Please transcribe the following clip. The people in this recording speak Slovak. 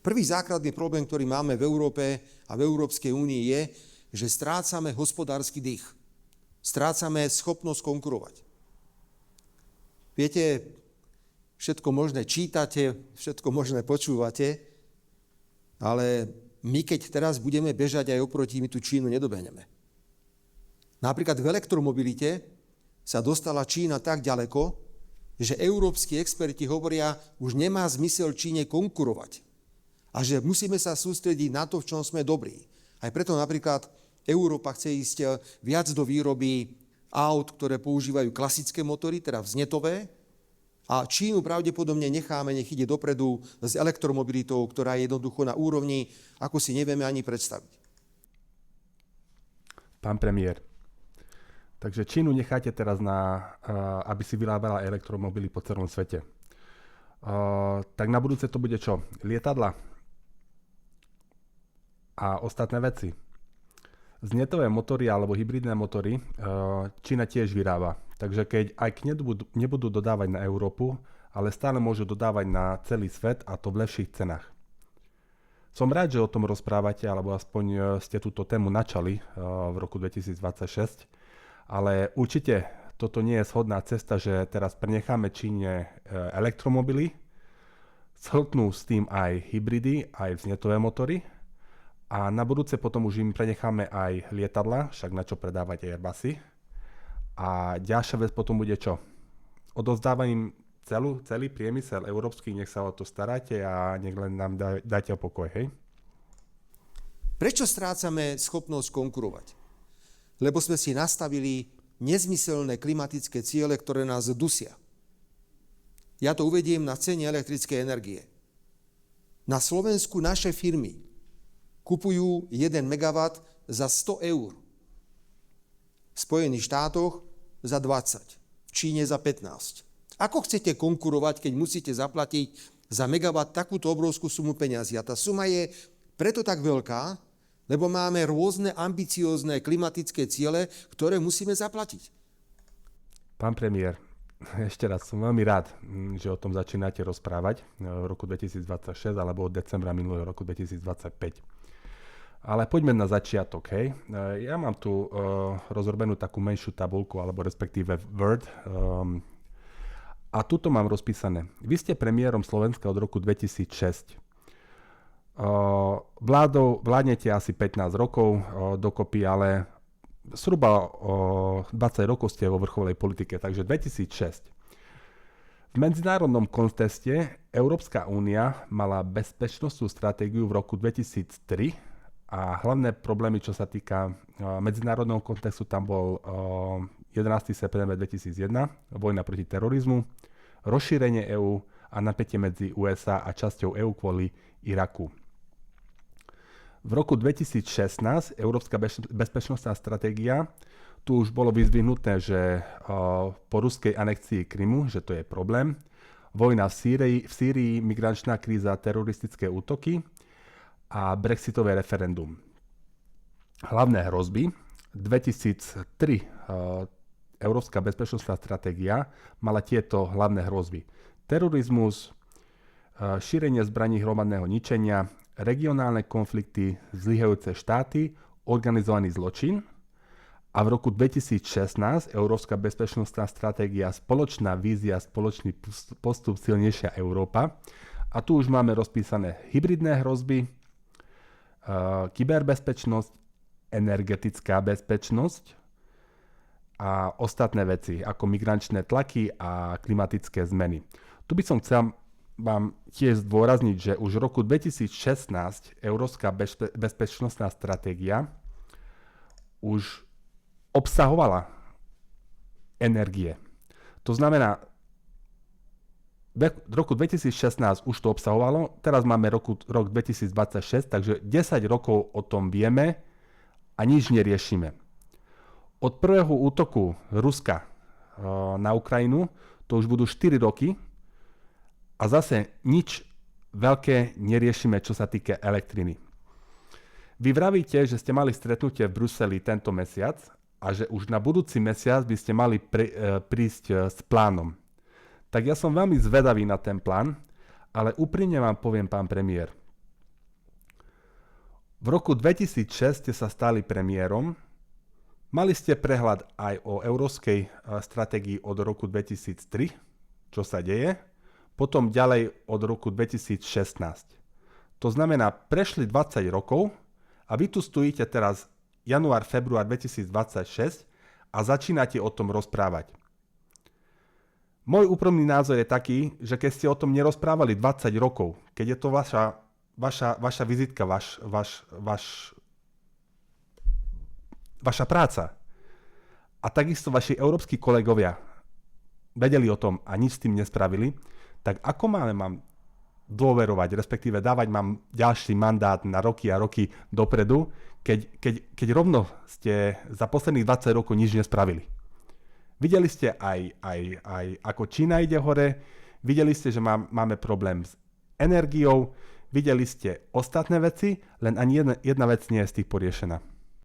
Prvý základný problém, ktorý máme v Európe a v Európskej únii je, že strácame hospodársky dých. Strácame schopnosť konkurovať. Viete, všetko možné čítate, všetko možné počúvate, ale my keď teraz budeme bežať aj oproti, my tú Čínu nedobehneme. Napríklad v elektromobilite sa dostala Čína tak ďaleko, že európski experti hovoria, už nemá zmysel Číne konkurovať. A že musíme sa sústrediť na to, v čom sme dobrí. Aj preto napríklad Európa chce ísť viac do výroby aut, ktoré používajú klasické motory, teda vznetové, a Čínu pravdepodobne necháme, nech ide dopredu s elektromobilitou, ktorá je jednoducho na úrovni, ako si nevieme ani predstaviť. Pán premiér, takže Čínu necháte teraz aby si vyrábala elektromobily po celom svete. Tak na budúce to bude čo? Lietadla? A ostatné veci. Vznetové motory alebo hybridné motory Čína tiež vyrába. Takže keď aj nebudú dodávať na Európu, ale stále môžu dodávať na celý svet a to v lepších cenách. Som rád, že o tom rozprávate, alebo aspoň ste túto tému načali v roku 2026, ale určite toto nie je shodná cesta, že teraz prenecháme Číne elektromobily, shltnú s tým aj hybridy, aj vznetové motory, a na budúce potom už im prenecháme aj lietadla, však na čo predávať Airbusy. A ďalšia vec potom bude čo? Odovzdávam im celý priemysel európsky, nech sa o to staráte a nech len nám dáte pokoj, hej? Prečo strácame schopnosť konkurovať? Lebo sme si nastavili nezmyselné klimatické ciele, ktoré nás dusia. Ja to uvediem na cene elektrickej energie. Na Slovensku naše firmy kupujú 1 MW za 100 eur. V Spojených štátoch za 20. V Číne za 15. Ako chcete konkurovať, keď musíte zaplatiť za megawatt takúto obrovskú sumu peňazí? A tá suma je preto tak veľká, lebo máme rôzne ambiciózne klimatické ciele, ktoré musíme zaplatiť. Pán premiér, ešte raz som veľmi rád, že o tom začínate rozprávať v roku 2026 alebo od decembra minulého roku 2025. Ale poďme na začiatok, hej. Ja mám tu rozrobenú takú menšiu tabuľku, alebo respektíve Word. A tuto mám rozpísané. Vy ste premiérom Slovenska od roku 2006. Vládnete asi 15 rokov dokopy, ale zhruba 20 rokov ste vo vrcholnej politike, takže 2006. V medzinárodnom kontexte Európska únia mala bezpečnostnú stratégiu v roku 2003, a hlavné problémy, čo sa týka medzinárodného kontextu, tam bol 11. september 2001, vojna proti terorizmu, rozšírenie EÚ a napätie medzi USA a časťou EÚ kvôli Iraku. V roku 2016 Európska bezpečnostná stratégia, tu už bolo vyzdvihnuté, že po ruskej anekcii Krymu, že to je problém, vojna v Sýrii, migračná kríza, teroristické útoky a brexitové referendum. Hlavné hrozby. 2003 Európska bezpečnostná stratégia mala tieto hlavné hrozby. Terorizmus, šírenie zbraní hromadného ničenia, regionálne konflikty, zlyhajúce štáty, organizovaný zločin. A v roku 2016 Európska bezpečnostná stratégia, spoločná vízia, spoločný postup, silnejšia Európa. A tu už máme rozpísané hybridné hrozby, kyberbezpečnosť, energetická bezpečnosť a ostatné veci, ako migračné tlaky a klimatické zmeny. Tu by som chcel vám tiež zdôrazniť, že už v roku 2016 Európska bezpečnostná stratégia už obsahovala energie. To znamená, v roku 2016 už to obsahovalo, teraz máme rok 2026, takže 10 rokov o tom vieme a nič neriešime. Od prvého útoku Ruska na Ukrajinu to už budú 4 roky a zase nič veľké neriešime, čo sa týka elektriny. Vy vravíte, že ste mali stretnutie v Bruseli tento mesiac a že už na budúci mesiac by ste mali prísť s plánom. Tak ja som veľmi zvedavý na ten plán, ale úprimne vám poviem, pán premiér, V roku 2006 ste sa stali premiérom. Mali ste prehľad aj o európskej stratégii od roku 2003, čo sa deje, potom ďalej od roku 2016. To znamená, prešli 20 rokov a vy tu stojíte teraz január, február 2026 a začínate o tom rozprávať. Môj úprimný názor je taký, že keď ste o tom nerozprávali 20 rokov, keď je to vaša vizitka, vaša práca a takisto vaši európski kolegovia vedeli o tom a nič s tým nespravili, tak ako mám dôverovať, respektíve dávať mám ďalší mandát na roky a roky dopredu, keď rovno ste za posledných 20 rokov nič nespravili. Videli ste aj ako Čína ide hore, videli ste, že máme problém s energiou, videli ste ostatné veci, len ani jedna vec nie je z tých poriešená.